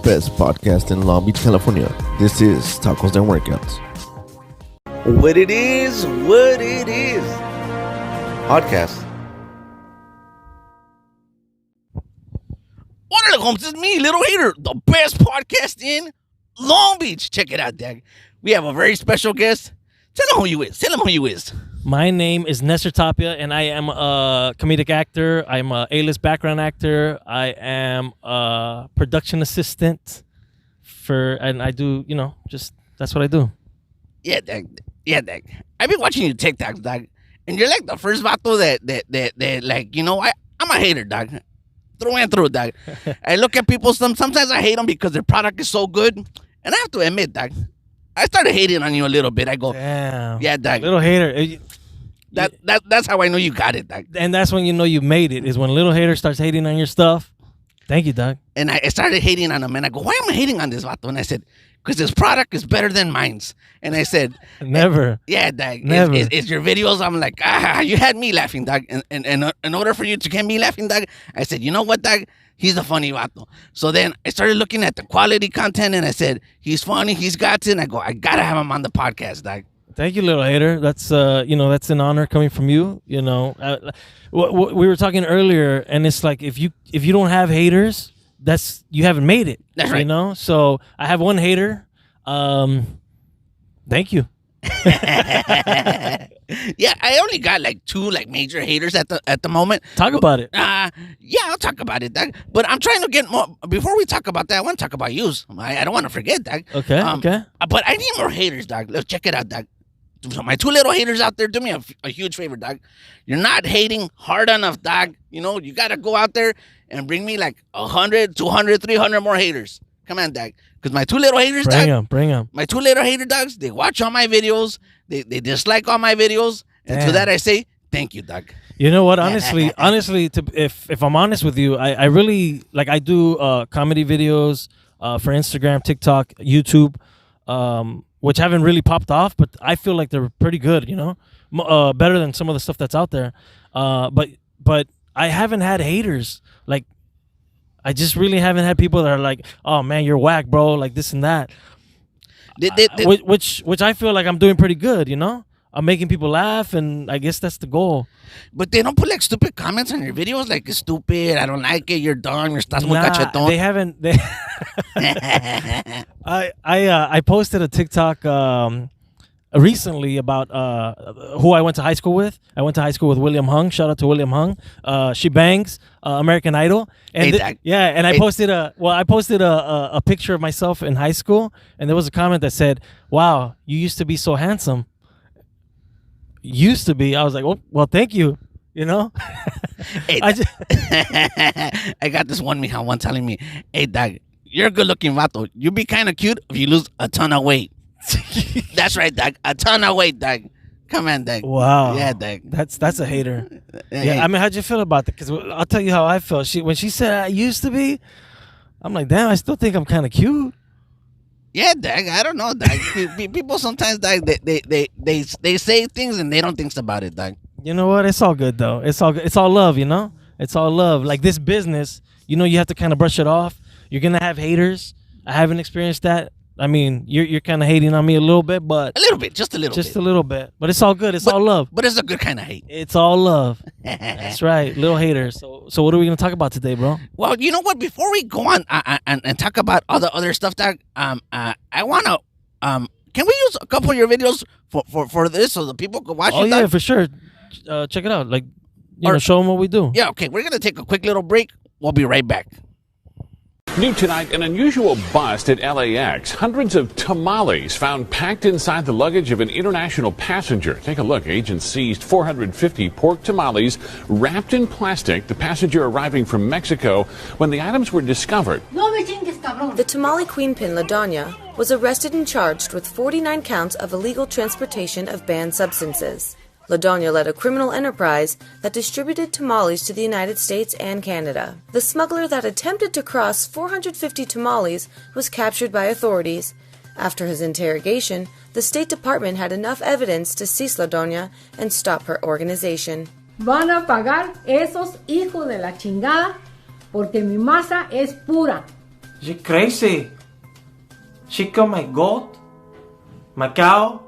best podcast in Long Beach, California. This is Tacos and Workouts. What it is. Podcast. What up, homes? It's me, Little Hater, the best podcast in Long Beach. Check it out, Dag. We have a very special guest. Tell him who you is. My name is Nestor Tapia, and I am a comedic actor. I'm a A-list background actor. I am a production assistant and I do, that's what I do. Yeah, Dag. I've been watching your TikToks, Dag, and you're like the first vato that like, I'm a hater, Dag. Through and through, Dag. I look at people, sometimes I hate them because their product is so good, and I have to admit, Dag, I started hating on you a little bit. I go, damn. Yeah, Dag. Little hater. That's how I know you got it, Doug. And that's when you know you made it, is when Little Hater starts hating on your stuff. Thank you, Doug. And I started hating on him, and I go, why am I hating on this vato? And I said, because his product is better than mine's. And I said, never. Yeah, Doug. Never. It's your videos. I'm like, you had me laughing, Doug. And in order for you to get me laughing, Doug, I said, you know what, Doug? He's a funny vato. So then I started looking at the quality content, and I said, he's funny, he's got it. And I go, I got to have him on the podcast, Doug. Thank you, Little Hater. That's that's an honor coming from you. We were talking earlier, and it's like if you don't have haters, you haven't made it. That's right. So I have one hater. Thank you. Yeah, I only got like two major haters at the moment. Talk about it. Yeah, I'll talk about it, Doug. But I'm trying to get more. Before we talk about that, I want to talk about yous. I don't want to forget, Doug. Okay. But I need more haters, Doug. Let's check it out, Doug. So my two little haters out there, do me a huge favor, Doug. You're not hating hard enough, Doug. You got to go out there and bring me like 100, 200, 300 more haters. Come on, Doug. Because my two little haters, bring them. My two little hater dogs, they watch all my videos. They dislike all my videos. And to that I say, thank you, Doug. You know what? Honestly, if I'm honest with you, I really I do comedy videos for Instagram, TikTok, YouTube, which haven't really popped off, but I feel like they're pretty good. Better than some of the stuff that's out there. But I haven't had haters. I just really haven't had people that are like, "Oh man, you're whack, bro," like this and that. Which I feel like I'm doing pretty good. I'm making people laugh, and I guess that's the goal. But they don't put stupid comments on your videos, like it's stupid, I don't like it, you're dumb, you're estás muy cachetón. They haven't. I posted a TikTok recently about who I went to high school with. I went to high school with William Hung. Shout out to William Hung. She bangs American Idol. And I posted a picture of myself in high school, and there was a comment that said, "Wow, you used to be so handsome." Used to be. I was like, well, thank you. Hey, I got this one Mija one telling me, "Hey, Doug, you're a good-looking vato. You'd be kind of cute if you lose a ton of weight." That's right, Doug. A ton of weight, Doug. Come on, Doug. Wow. Yeah, Doug. That's a hater. Yeah, I mean, how'd you feel about that? Because I'll tell you how I felt. When she said I used to be, I'm like, damn, I still think I'm kind of cute. Yeah, Doug. I don't know, Doug. People sometimes, Doug, they say things and they don't think about it, Doug. You know what? It's all good though. It's all good. It's all love, It's all love. Like this business, you have to kind of brush it off. You're gonna have haters. I haven't experienced that. I mean, you're kind of hating on me a little bit, but just a little bit. But it's all good. It's all love. But it's a good kind of hate. It's all love. That's right, little haters. So what are we gonna talk about today, bro? Well, you know what? Before we go on and talk about all the other stuff, Doug, I wanna can we use a couple of your videos for this so the people can watch it? Oh yeah, for sure. Check it out. Show them what we do. Yeah. Okay, we're gonna take a quick little break. We'll be right back. New tonight, an unusual bust at LAX. Hundreds of tamales found packed inside the luggage of an international passenger. Take a look. Agents seized 450 pork tamales wrapped in plastic. The passenger arriving from Mexico when the items were discovered. The tamale queenpin, La Doña, was arrested and charged with 49 counts of illegal transportation of banned substances. La Doña led a criminal enterprise that distributed tamales to the United States and Canada. The smuggler that attempted to cross 450 tamales was captured by authorities. After his interrogation, the State Department had enough evidence to seize La Doña and stop her organization. Van a pagar esos hijos de la chingada porque mi masa es pura. She crazy. She killed my goat, my cow,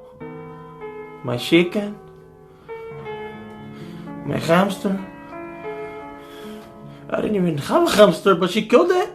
my chicken, my hamster. I didn't even have a hamster, but she killed it.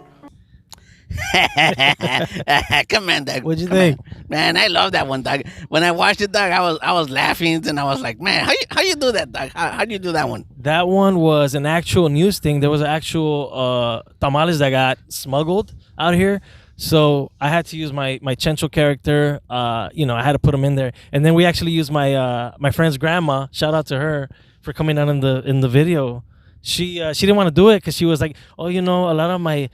Come on, dog. What'd you Come think? on. Man, I love that one, dog. When I watched it, dog, I was laughing and I was like, man, how you do that, dog? How do you do that one? That one was an actual news thing. There was actual tamales that got smuggled out here. So I had to use my Chencho character. I had to put them in there. And then we actually used my friend's grandma. Shout out to her for coming out in the video. She didn't want to do it because she was like, oh, a lot of my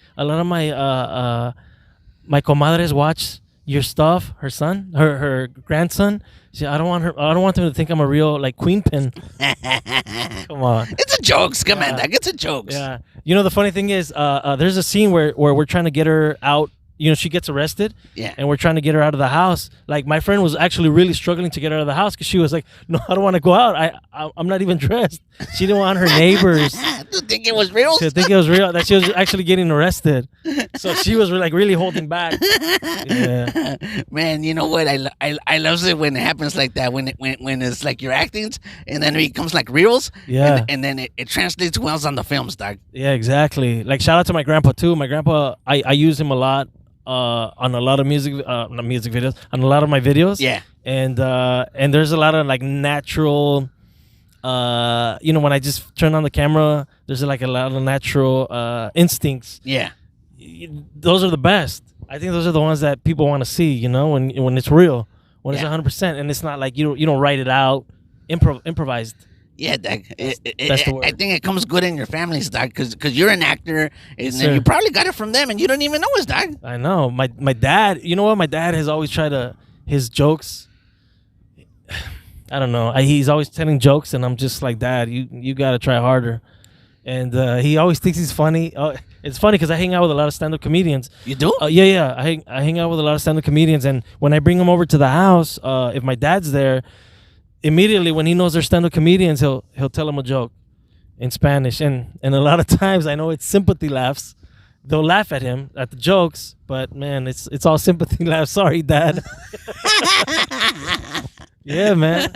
my comadres watch your stuff. Her son, her grandson. I don't want them to think I'm a real like queen pin. Come on. It's a jokes. Come on, dog. It's a jokes. Yeah. The funny thing is, there's a scene where we're trying to get her out. She gets arrested. Yeah. And we're trying to get her out of the house. Like, my friend was actually really struggling to get her out of the house because she was like, no, I don't want to go out. I'm not even dressed. She didn't want her neighbors to think it was real. to think it was real, that she was actually getting arrested. So she was like really holding back. Yeah. Man, you know what? I love it when it happens like that. When it's like your actings and then it becomes like reels. Yeah. And then it translates well on the films, dog. Yeah, exactly. Like, shout out to my grandpa too. My grandpa, I use him a lot. On a lot of not music videos, on a lot of my videos. Yeah. And there's a lot of like natural, when I just turn on the camera, there's like a lot of natural instincts. Yeah. Those are the best. I think those are the ones that people want to see, when it's real, when it's 100%, and it's not like you don't write it out, improvised. Yeah, dog. That's the word. I think it comes good in your families, dog, because you're an actor, and Sir. you probably got it from them, and you don't even know it's dog. I know. My dad, you know what? My dad has always tried his jokes. I don't know. He's always telling jokes, and I'm just like, Dad, you got to try harder. And he always thinks he's funny. It's funny because I hang out with a lot of stand-up comedians. You do? Yeah. I hang out with a lot of stand-up comedians, and when I bring them over to the house, if my dad's there, immediately when he knows they're stand-up comedians, he'll tell them a joke in Spanish, and a lot of times I know it's sympathy laughs. They'll laugh at him at the jokes, but man, it's all sympathy laughs. Sorry, Dad. Yeah, man.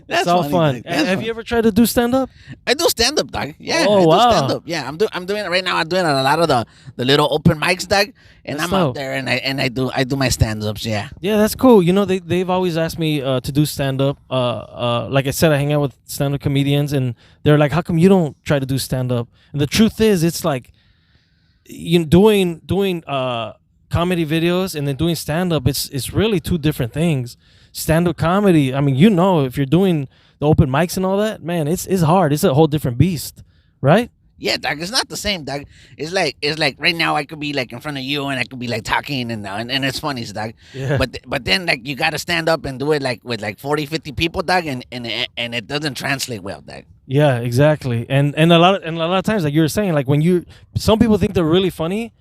It's all fun. Have you ever tried to do stand-up? I do stand-up, dog. Yeah, Oh, I do wow. stand-up. Yeah, I'm doing it right now. I'm doing a lot of the little open mics, dog, and That's I'm out dope. there and I do my stand-ups. Yeah. Yeah, that's cool. They've always asked me to do stand-up. Like I said, I hang out with stand-up comedians, and they're like, "How come you don't try to do stand-up?" And the truth is, it's like doing comedy videos and then doing stand-up. It's really two different things. Stand-up comedy, I mean, if you're doing the open mics and all that, man, it's hard. It's a whole different beast, right? Yeah, dog. It's not the same, dog. It's like right now I could be like in front of you and I could be like talking and it's funny, dog. Yeah. But then like you gotta stand up and do it like with like 40, 50 people, dog, and it doesn't translate well, dog. Yeah, exactly. And a lot of times, like you were saying, like some people think they're really funny.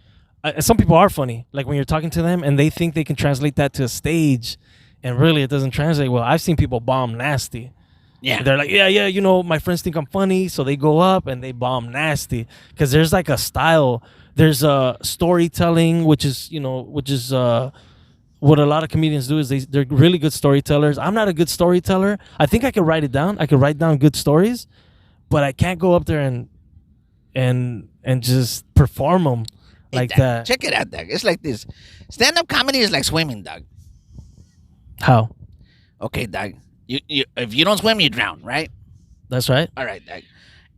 Some people are funny, like when you're talking to them and they think they can translate that to a stage, and really it doesn't translate well. I've seen people bomb nasty. Yeah. They're like, yeah, my friends think I'm funny, so they go up and they bomb nasty because there's like a style. There's storytelling, which is what a lot of comedians do is they're really good storytellers. I'm not a good storyteller. I think I could write it down. I could write down good stories, but I can't go up there and just perform them like that. Check it out, dog. It's like this. Stand-up comedy is like swimming, dog. How? Okay, dog. You if you don't swim, you drown, right? That's right. All right, dog.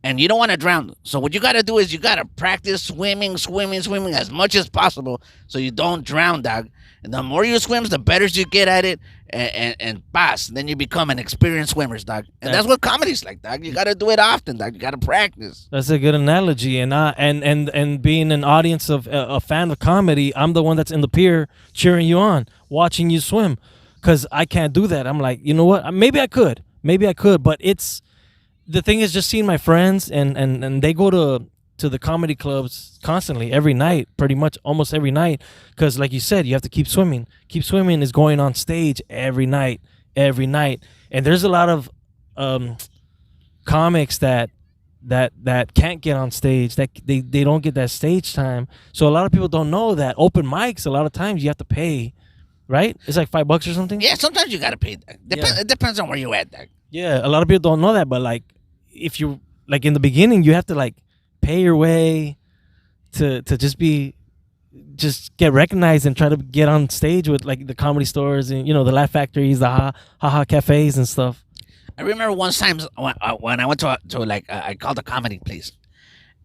And you don't want to drown. So what you got to do is you got to practice swimming as much as possible so you don't drown, dog. And the more you swim, the better you get at it and pass. Then you become an experienced swimmer, dog. And that's what comedy's like, dog. You got to do it often, dog. You got to practice. That's a good analogy. And being an audience of a fan of comedy, I'm the one that's in the pier cheering you on, watching you swim. Because I can't do that. I'm like, you know what? Maybe I could. But the thing is just seeing my friends and they go to the comedy clubs constantly, every night, pretty much almost every night. Because like you said, you have to keep swimming. Keep swimming is going on stage every night. And there's a lot of comics that that can't get on stage, that they don't get that stage time. So a lot of people don't know that open mics, a lot of times you have to pay, right? It's like $5 or something. Yeah, sometimes you gotta pay. It depends on where you at, dog. Yeah, a lot of people don't know that, but like if you like in the beginning, you have to like pay your way to just get recognized and try to get on stage with like the comedy stores and the Laugh Factories, the ha cafes and stuff. I remember one time when I went to like I called a comedy place,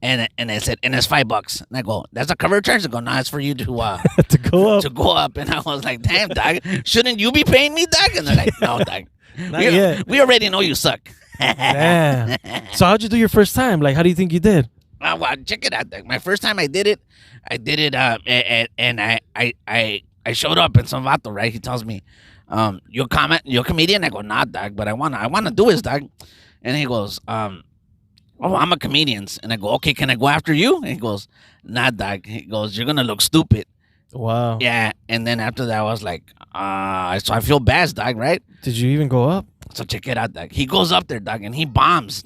and I said, and it's $5. And I go, that's a cover charge. I go, no, it's for you to to go up. to go up. And I was like, damn, dog, shouldn't you be paying me, dog? And they're like, no, dog, we already know you suck. Yeah. So how'd you do your first time? Like, how do you think you did? Well, check it out, dog. My first time I did it, and I showed up, and some vato, right? He tells me, you're a comedian? I go, nah, dog, but I wanna do this, dog. And he goes, oh, I'm a comedian. And I go, okay, can I go after you? And he goes, nah, dog. He goes, you're gonna look stupid. Wow. Yeah. And then after that, I was like, so I feel bad, dog, right? Did you even go up? So check it out, dog. He goes up there, dog, and he bombs.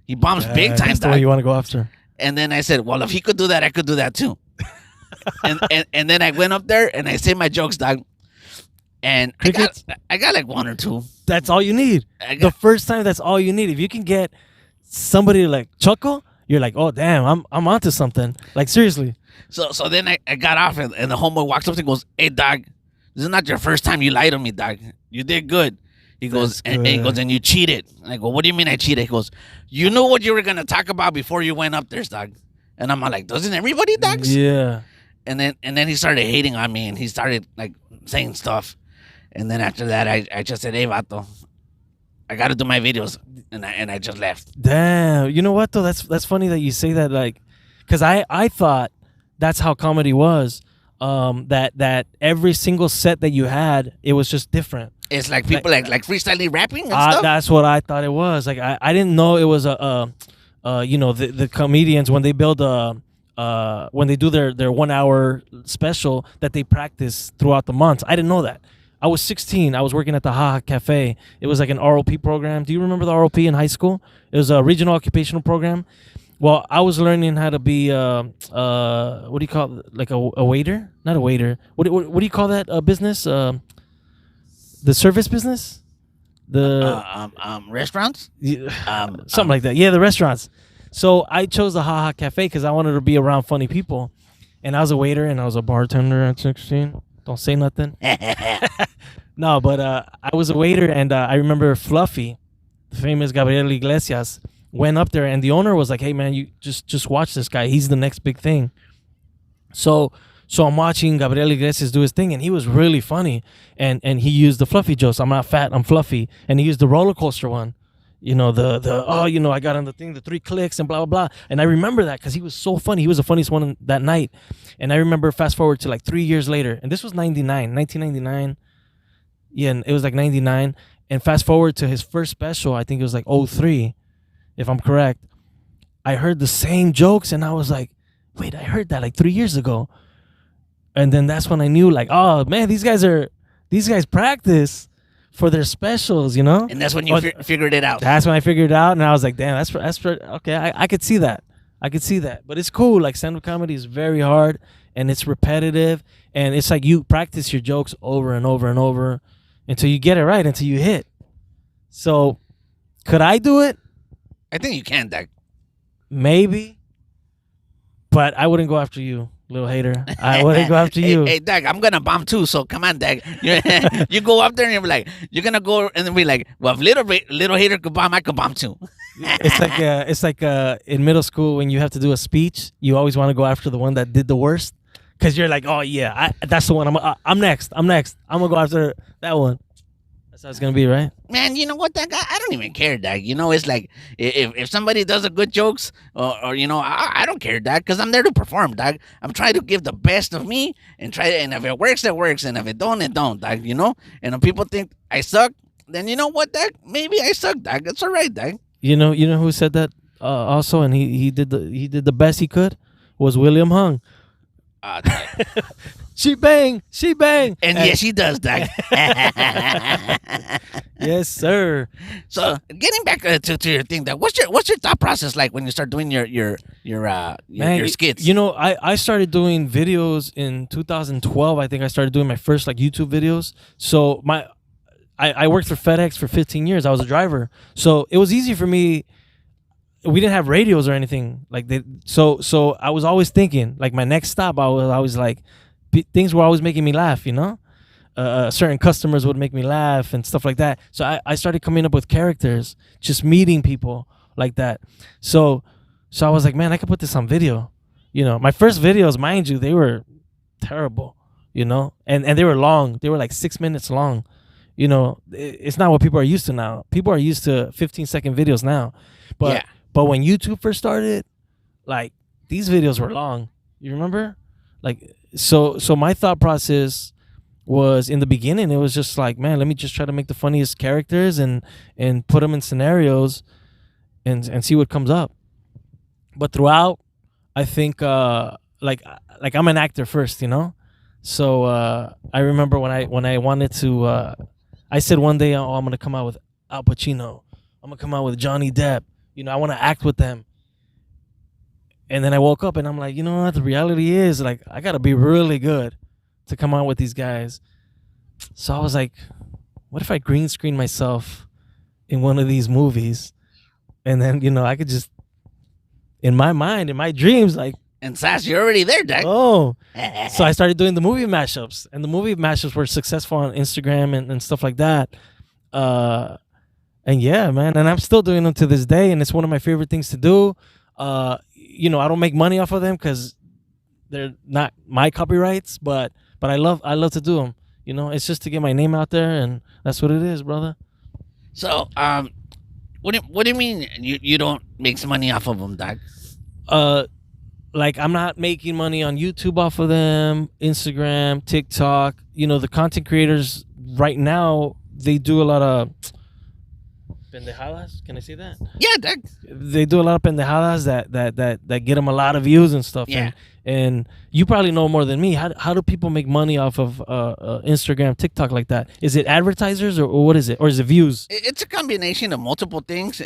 He bombs big time, That's the dog. way you want to go after. And then I said, well, if he could do that, I could do that too. and then I went up there and I say my jokes, dog. And I got like one or two. That's all you need. The first time, that's all you need. If you can get somebody to like chuckle, you're like, oh damn, I'm onto something. Like seriously. So then I got off and the homeboy walks up and goes, hey, dog, this is not your first time you lied to me, dog. You did good. He goes, and he goes, and you cheated. And I go, what do you mean I cheated? He goes, you knew what you were gonna talk about before you went up there, dog. And I'm like, doesn't everybody, dogs? Yeah. And then he started hating on me and he started like saying stuff. And then after that, I just said, hey, vato, I got to do my videos. And I just left. Damn. You know what, though? That's funny that you say that, like, because I thought that's how comedy was, that every single set that you had, it was just different. It's like people like freestyling rapping and stuff? That's what I thought it was. Like, I didn't know it was the comedians, when they build when they do their 1 hour special, that they practice throughout the months. I didn't know that. I was 16. I was working at the Ha Cafe. It was like an ROP program. Do you remember the ROP in high school? It was a regional occupational program. Well, I was learning how to be what do you call it? Like a waiter? Not a waiter. What do you call that business? The service business? The restaurants? Something like that. Yeah, the restaurants. So I chose the Ha Cafe because I wanted to be around funny people. And I was a waiter and I was a bartender at 16. Don't say nothing. No, but I was a waiter, and I remember Fluffy, the famous Gabriel Iglesias, went up there, and the owner was like, hey, man, you just watch this guy. He's the next big thing. So I'm watching Gabriel Iglesias do his thing, and he was really funny. And he used the Fluffy jokes. I'm not fat, I'm fluffy. And he used the roller coaster one. I got on the thing, the 3 clicks and blah, blah, blah. And I remember that because he was so funny. He was the funniest one that night. And I remember fast forward to like 3 years later. And this was 1999. Yeah, and it was like 99. And fast forward to his first special, I think it was like 03, if I'm correct. I heard the same jokes and I was like, wait, I heard that like 3 years ago. And then that's when I knew, like, oh, man, these guys practice for their specials, you know? And that's when you figured it out. That's when I figured it out, and I was like, damn, that's okay, I could see that. But it's cool. Like, stand-up comedy is very hard, and it's repetitive, and it's like you practice your jokes over and over and over until you get it right, until you hit. So, could I do it? I think you can, Doug. Maybe. But I wouldn't go after you, little hater. I wouldn't go after you. Hey, Doug, I'm going to bomb too, so come on, Doug. You go up there and you're like, you're going to go and then be like, well, if little hater could bomb, I could bomb too. It's like in middle school when you have to do a speech, you always want to go after the one that did the worst. Because you're like, oh, yeah, that's the one. I'm next. I'm going to go after that one. That's how it's going to be, right? Man, you know what, Doug? I don't even care, Doug. You know, it's like if somebody does a good jokes or you know, I don't care, Doug, because I'm there to perform, Doug. I'm trying to give the best of me and and if it works, it works. And if it don't, it don't, Doug, you know? And if people think I suck, then you know what, Doug? Maybe I suck, Doug. It's all right, Doug. You know who said that also, and he did the best he could was William Hung. She bang. And yes, she does, dog. Yes, sir. So getting back to your thing, dog. What's your thought process like when you start doing your skits? You know, I started doing videos in 2012. I think I started doing my first like YouTube videos. So I worked for FedEx for 15 years. I was a driver, so it was easy for me. We didn't have radios or anything like that. So I was always thinking like my next stop. I was always like things were always making me laugh. You know, certain customers would make me laugh and stuff like that. So I started coming up with characters, just meeting people like that. So I was like, man, I could put this on video. You know, my first videos, mind you, they were terrible. You know, and they were long. They were like 6 minutes long. You know, it's not what people are used to now. People are used to 15-second videos now. But when YouTube first started, like these videos were long. You remember? Like so my thought process was in the beginning, it was just like, man, let me just try to make the funniest characters and put them in scenarios and see what comes up. But throughout, I think like I'm an actor first, you know? So I remember when I wanted to I said one day, oh, I'm going to come out with Al Pacino. I'm going to come out with Johnny Depp. You know, I want to act with them. And then I woke up and I'm like, you know what? The reality is, like, I got to be really good to come out with these guys. So I was like, what if I green screen myself in one of these movies? And then, you know, I could just, in my mind, in my dreams, like, And Sass, you're already there, Doug. oh. So I started doing the movie mashups. And the movie mashups were successful on Instagram and stuff like that. And yeah, man, and I'm still doing them to this day, and it's one of my favorite things to do. You know, I don't make money off of them because they're not my copyrights, but I love to do them. You know, it's just to get my name out there, and that's what it is, brother. So, what do you mean you don't make some money off of them, Doug? Like I'm not making money on YouTube off of them, Instagram, TikTok. You know, the content creators right now, they do a lot of pendejadas. Can I say that? Yeah, Doug. They do a lot of pendejadas that get them a lot of views and stuff. Yeah. And you probably know more than me. How do people make money off of Instagram, TikTok like that? Is it advertisers or what is it? Or is it views? It's a combination of multiple things.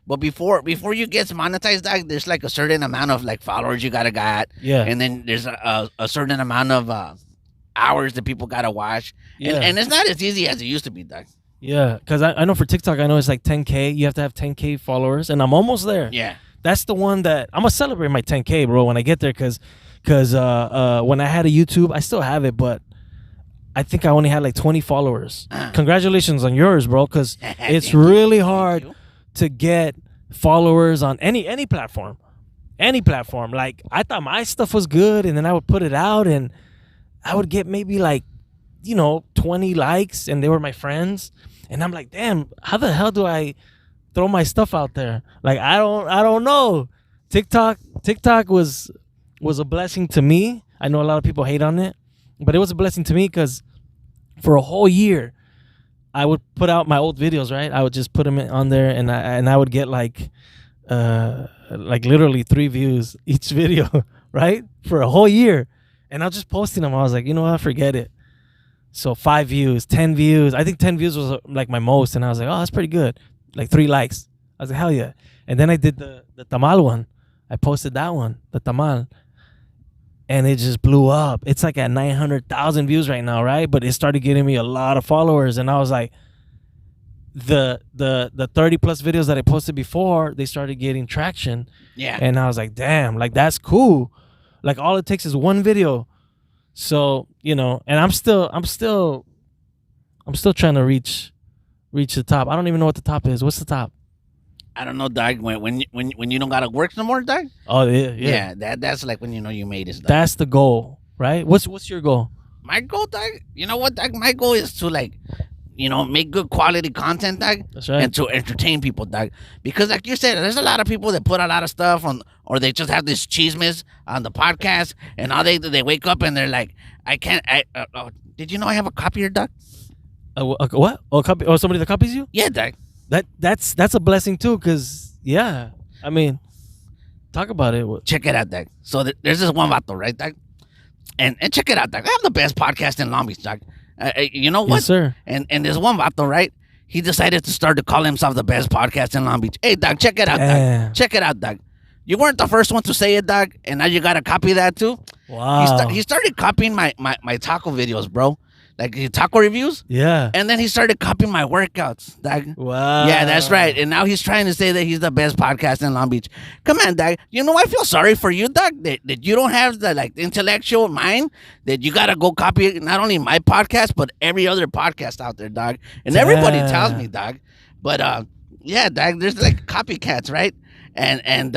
But before you get monetized, Doug, there's like a certain amount of like followers you gotta got. Yeah. And then there's a certain amount of hours that people gotta watch. Yeah. And it's not as easy as it used to be, Doug. Yeah, because I know for TikTok, I know it's like 10K. You have to have 10K followers, and I'm almost there. Yeah. That's the one that I'm gonna celebrate my 10K, bro, when I get there. Cause when I had a YouTube, I still have it, but I think I only had like 20 followers. Congratulations on yours, bro, because it's really hard to get followers on any platform. Any platform. Like I thought my stuff was good, and then I would put it out, and I would get maybe like, 20 likes, and they were my friends, and I'm like, damn, how the hell do I throw my stuff out there? Like I don't know. TikTok was a blessing to me. I know a lot of people hate on it, but it was a blessing to me because for a whole year I would put out my old videos, right? I would just put them on there, and I would get like literally 3 views each video, right? For a whole year, and I was just posting them. I was like, you know what? Forget it. So 5 views, 10 views. I think 10 views was like my most, and I was like, oh, that's pretty good. Like 3 likes. I was like, hell yeah. And then I did the tamal one. I posted that one, the tamal, and it just blew up. It's like at 900,000 views right now, right? But it started getting me a lot of followers, and I was like, the 30 plus videos that I posted before, they started getting traction. Yeah. And I was like, damn, like that's cool. Like all it takes is one video. So, and I'm still trying to reach the top. I don't even know what the top is. What's the top? I don't know, Doug. When you don't gotta work no more, Doug. Oh yeah. That's like when you made it. Doug. That's the goal, right? What's your goal? My goal, Doug. You know what, Doug? My goal is to make good quality content, Doug. That's right. And to entertain people, Doug. Because like you said, there's a lot of people that put a lot of stuff on, or they just have this chismes on the podcast, and all they wake up and they're like, did you know I have a copier, Doug? What? Oh, copy? Oh, somebody that copies you? Yeah, Doug. That's a blessing too, cause yeah, I mean, Talk about it. Check it out, dog. So there's this one vato, right, dog? And check it out, dog. I have the best podcast in Long Beach, dog. You know what? Yes, sir. And there's one vato, right? He decided to start to call himself the best podcast in Long Beach. Hey, dog, check it out, dog. Check it out, dog. You weren't the first one to say it, dog, and now you got to copy that, too. Wow. He started copying my taco videos, bro. Like taco reviews. Yeah. And then he started copying my workouts, dog. Wow. Yeah, that's right. And now he's trying to say that he's the best podcast in Long Beach. Come on, dog. You know, I feel sorry for you, dog, that you don't have the intellectual mind that you got to go copy not only my podcast, but every other podcast out there, dog. And everybody tells me, dog. But, yeah, dog, there's like copycats, right? And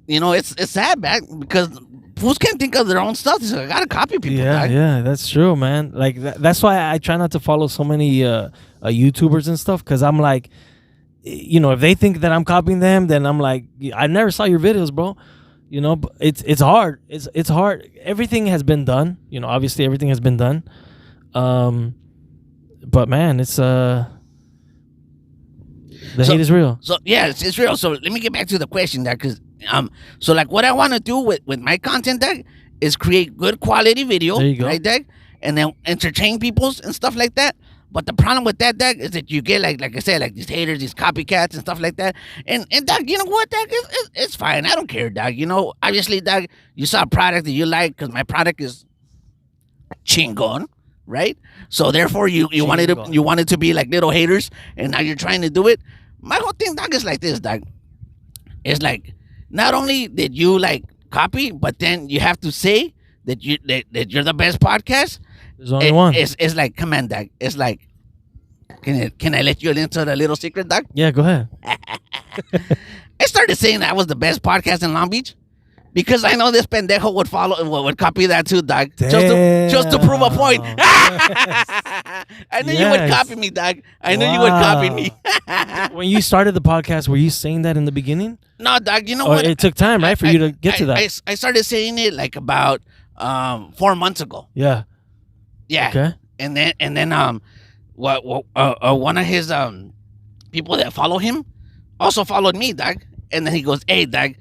you know, it's sad, man, because fools can't think of their own stuff. So I gotta copy people. Dog. Yeah, that's true, man. Like that's why I try not to follow so many YouTubers and stuff, because I'm like, you know, if they think that I'm copying them, then I'm like, I never saw your videos, bro. You know, but it's hard. It's hard. Everything has been done. You know, obviously everything has been done. But man, it's the hate is real. So yeah, it's real. So let me get back to the question, there, because so like what I want to do with my content, Doug, is create good quality video, there you go. right, Doug, and then entertain people's and stuff like that. But the problem with that, Doug, is that you get like I said, like these haters, these copycats and stuff like that. And Doug, you know what, Doug, it's fine. I don't care, Doug. You know, obviously, Doug, you saw a product that you like because my product is chingon. Right, so therefore you wanted to be like little haters, and now you're trying to do it. My whole thing, Doug, is like this, Doug. It's like not only did you like copy, but then you have to say that you're the best podcast. There's only one. It's like, come on, Doug. It's like, can I let you into the little secret, Doug? Yeah, go ahead. I started saying that I was the best podcast in Long Beach. Because I know this pendejo would copy that too, dog. Just to prove a point. I knew you would copy me, dog. I knew you would copy me. When you started the podcast, were you saying that in the beginning? No, dog. You know what? It took time, right, for you to get to that. I started saying it like about 4 months ago. Yeah. Yeah. Okay. And then one of his people that follow him also followed me, dog. And then he goes, "Hey, dog,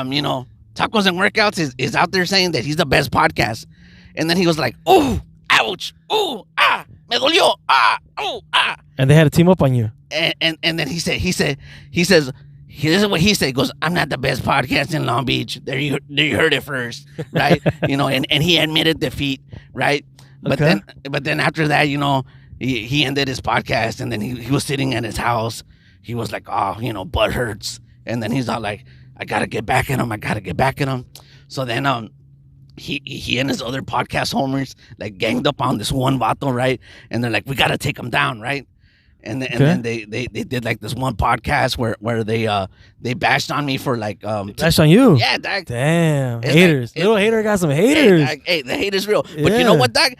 you know, Tacos and Workouts is out there saying that he's the best podcast." And then he was like, "Ooh, ouch, ooh, ah, me dolió, ah, ooh, ah." And they had to team up on you. And then he says, this is what he said. He goes, "I'm not the best podcast in Long Beach. There you heard it first, right?" You know, and he admitted defeat, right? But then after that, you know, he ended his podcast, and then he was sitting at his house. He was like, "Oh, you know, butt hurts." And then he's all like, I gotta get back at him. So then he and his other podcast homers like ganged up on this one vato, right? And they're like, we gotta take him down, right? And then they did like this one podcast where they bashed on me for like bashed on you. Yeah, dog. Damn, It's haters. like, Little hater got some haters. Hey, the hate is real. But you know what, dog?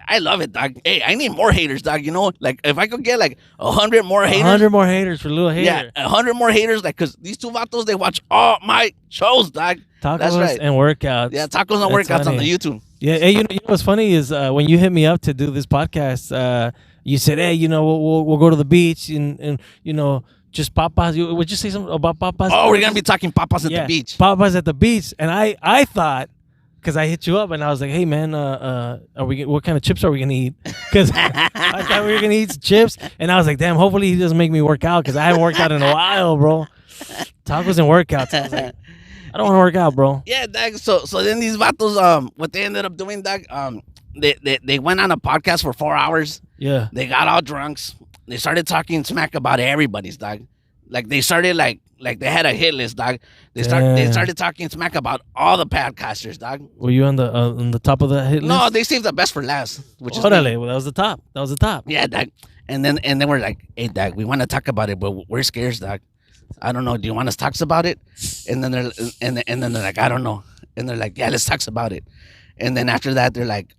I love it, dog. Hey, I need more haters, dog. You know, like if I could get like 100 more haters. 100 more haters for little hater. Yeah, 100 more haters, like, because these two vatos, they watch all my shows, dog. Tacos That's right. and workouts. Yeah, tacos and workouts on the YouTube. Yeah, hey, you know what's funny is when you hit me up to do this podcast, you said, "Hey, you know, we'll go to the beach and you know, just papas." Would you say something about papas? Oh, we're gonna be talking papas at the beach. Papas at the beach, and I thought, because I hit you up and I was like, "Hey, man, what kind of chips are we gonna eat?" Because I thought we were gonna eat chips, and I was like, "Damn, hopefully he doesn't make me work out because I haven't worked out in a while, bro." Tacos and workouts. I was like, I don't want to work out, bro. Yeah, dog. So then these vatos, what they ended up doing, dog, they went on a podcast for 4 hours. Yeah. They got all drunks. They started talking smack about everybody's, dog. Like they started like they had a hit list, dog. They started talking smack about all the podcasters, dog. Were you on the top of the hit list? No, they saved the best for last, which is Orale, well, that was the top. Yeah, dog. And then we're like, "Hey, dog, we want to talk about it, but we're scared, dog. I don't know. Do you want us to talk about it?" And then they're like, "I don't know." And they're like, "Yeah, let's talk about it." And then after that, they're like,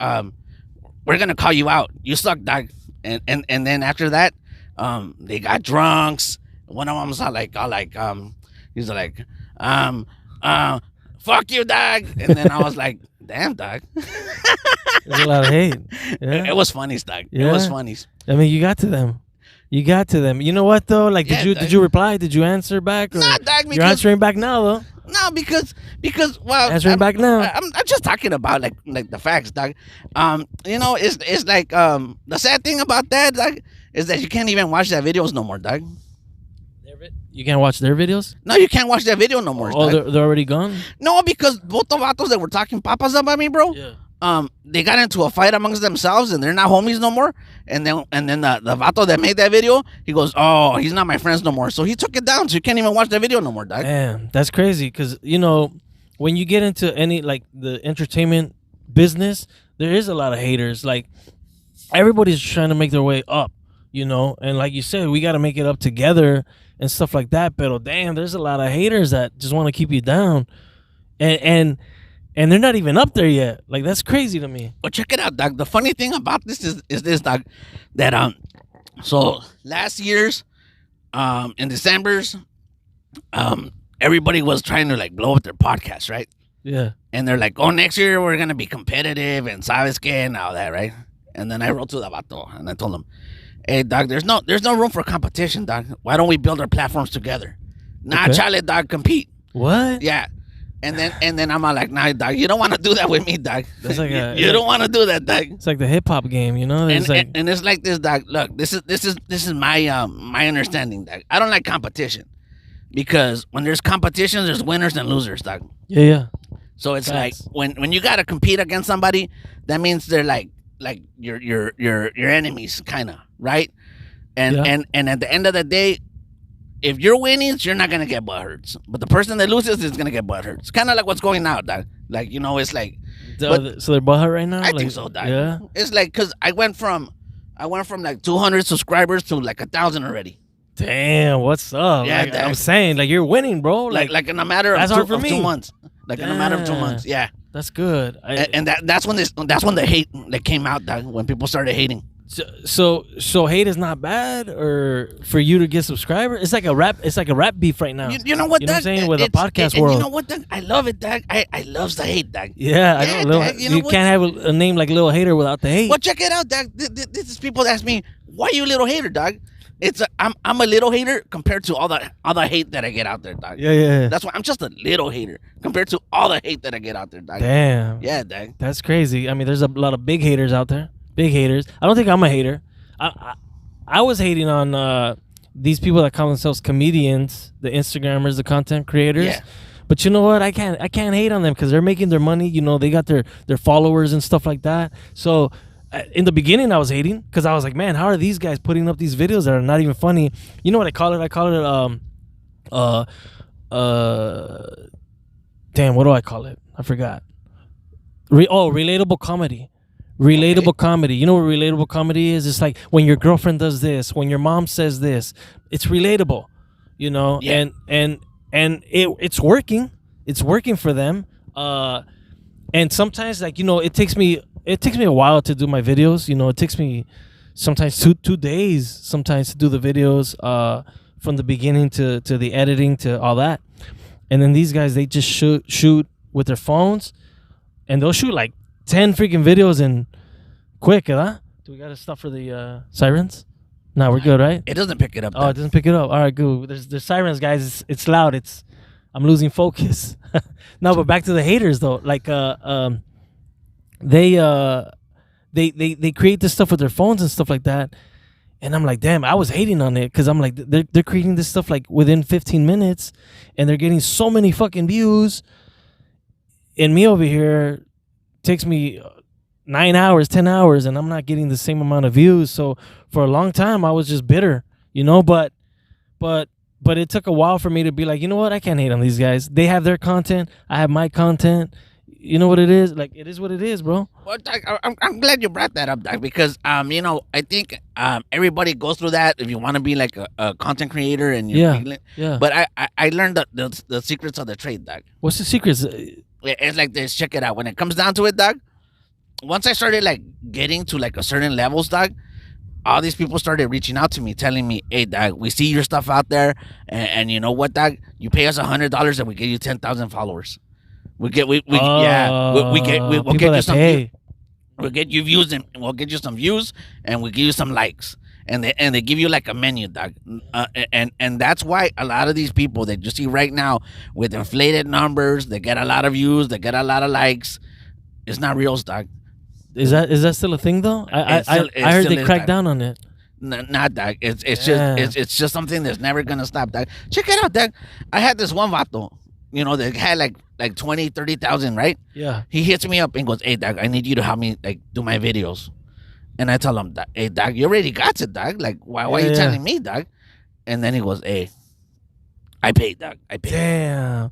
"We're gonna call you out. You suck, dog." And then after that, they got drunks. One of them was he's like, "Fuck you, dog." And then I was like, "Damn, dog." There's a lot of hate. Yeah. It was funny, dog. Yeah. It was funny. I mean, you got to them. You know what though? Like, Yeah, did you reply? Did you answer back? Or Nah, dog, you're answering back now though. No, because well, Answering back now. I'm just talking about like the facts, dog. It's like the sad thing about that, dog, is that you can't even watch their videos no more, dog. You can't watch their videos? No, you can't watch that video no more. Oh, dog. they're already gone? No, because both the vatos that were talking papas about me, bro. Yeah. They got into a fight amongst themselves and they're not homies no more. And then the vato that made that video, he goes, "Oh, he's not my friends no more." So he took it down, so you can't even watch that video no more, dog. Man, that's crazy. Because when you get into any like the entertainment business, there is a lot of haters. Like everybody's trying to make their way up, and like you said, we got to make it up together and stuff like that. But damn, there's a lot of haters that just want to keep you down, and they're not even up there yet. Like that's crazy to me. But check it out, dog. The funny thing about this is this, dog, that so last year's in December's everybody was trying to like blow up their podcast, right? Yeah. And they're like, "Oh, next year we're gonna be competitive and sabes que and all that, right?" And then I wrote to the vato and I told him, "Hey, dog, there's no room for competition, dog. Why don't we build our platforms together? Nah, Okay. chale, dog, compete." What? Yeah. And then I'm all like, "Nah, dog, you don't want to do that with me, dog. It's like you don't want to do that, dog." It's like the hip hop game, It's And it's like this, dog. Look, this is my understanding, dog. I don't like competition because when there's competition, there's winners and losers, dog. yeah. So it's Facts. like when you gotta compete against somebody, that means they're like your enemies, kind of, right? And Yeah. and at the end of the day, if you're winning, you're not gonna get butt hurts. But the person that loses is gonna get butt hurts. Kind of like what's going now, dog. Like it's like But- So they're butthurt right now? I Like, think so, dog. Yeah. It's like because I went from like 200 subscribers to like 1,000 already. Damn, what's up? Yeah, Like, dog. I'm saying, like you're winning, bro. Like in a matter of that's hard for of me. 2 months. Like in a matter of 2 Damn. months, yeah. That's good. And that's when the hate that came out, dog, when people started hating. So hate is not bad, or for you to get subscribers. It's like a rap beef right now. You know what, You know what I'm dog? saying? With the It's- podcast and world. you know what, dog? I love it, dog. I love the hate, dog. Yeah, I Yeah, know. Lil, dog, you know you what? can't have a name like Little Hater without the hate. Well, check it out, dog. This is people that ask me, "Why you a little hater, dog?" I'm a little hater compared to all the hate that I get out there, dog. Yeah. That's why I'm just a little hater compared to all the hate that I get out there, dog. Damn. Yeah, dog. That's crazy. I mean, there's a lot of big haters out there. Big haters. I don't think I'm a hater. I was hating on these people that call themselves comedians, the Instagrammers, the content creators. Yeah. But you know what? I can't hate on them because they're making their money. They got their followers and stuff like that. So in the beginning, I was hating because I was like, man, how are these guys putting up these videos that are not even funny? You know what I call it? I call it damn, what do I call it? I forgot. Relatable comedy. Relatable comedy. You know what relatable comedy is? It's like when your girlfriend does this, when your mom says this. It's relatable, Yeah. and it's working. It's working for them. And sometimes, like, it takes me a while to do my videos. It takes me sometimes two days sometimes to do the videos from the beginning to the editing to all that. And then these guys, they just shoot with their phones, and they'll shoot like 10 freaking videos in quick, huh? Do we got to stop for the sirens? No, we're good, right? It doesn't pick it up. Oh, it doesn't pick it up. All right, good. There's sirens, guys. It's loud. I'm losing focus. No, but back to the haters though. Like they create this stuff with their phones and stuff like that. And I'm like, damn, I was hating on it because I'm like, they're creating this stuff like within 15 minutes, and they're getting so many fucking views. And me over here takes me 9 hours, 10 hours, and I'm not getting the same amount of views. So for a long time, I was just bitter, but it took a while for me to be like, you know what? I can't hate on these guys. They have their content. I have my content. You know what it is? Like, it is what it is, bro. Well, Doc, I'm glad you brought that up, Doc, because I think everybody goes through that if you want to be like a content creator and Yeah. But I learned the secrets of the trade, Doc. What's the secrets? It's like this. Check it out. When it comes down to it, Doc, once I started like getting to like a certain levels, Doc, all these people started reaching out to me, telling me, "Hey, Doc, we see your stuff out there, and you know what, Doc? You pay us $100 and we give you 10,000 followers. We'll get you some. We'll get you views and we'll get you some views and we'll give you some likes. and they give you like a menu, dog. And that's why a lot of these people that you see right now with inflated numbers, they get a lot of views, they get a lot of likes. It's not real, dog. Is that still a thing though? I heard they cracked down on it. Not dog. It's just something that's never gonna stop, dog. Check it out, dog. I had this one vato, that had like 20, 30,000, right? Yeah. He hits me up and goes, "Hey, dog, I need you to help me like do my videos." And I tell him, "Hey, dog, you already got it, dog. Like, why are you telling me, dog?" And then he goes, "Hey, I paid, dog. I paid." Damn.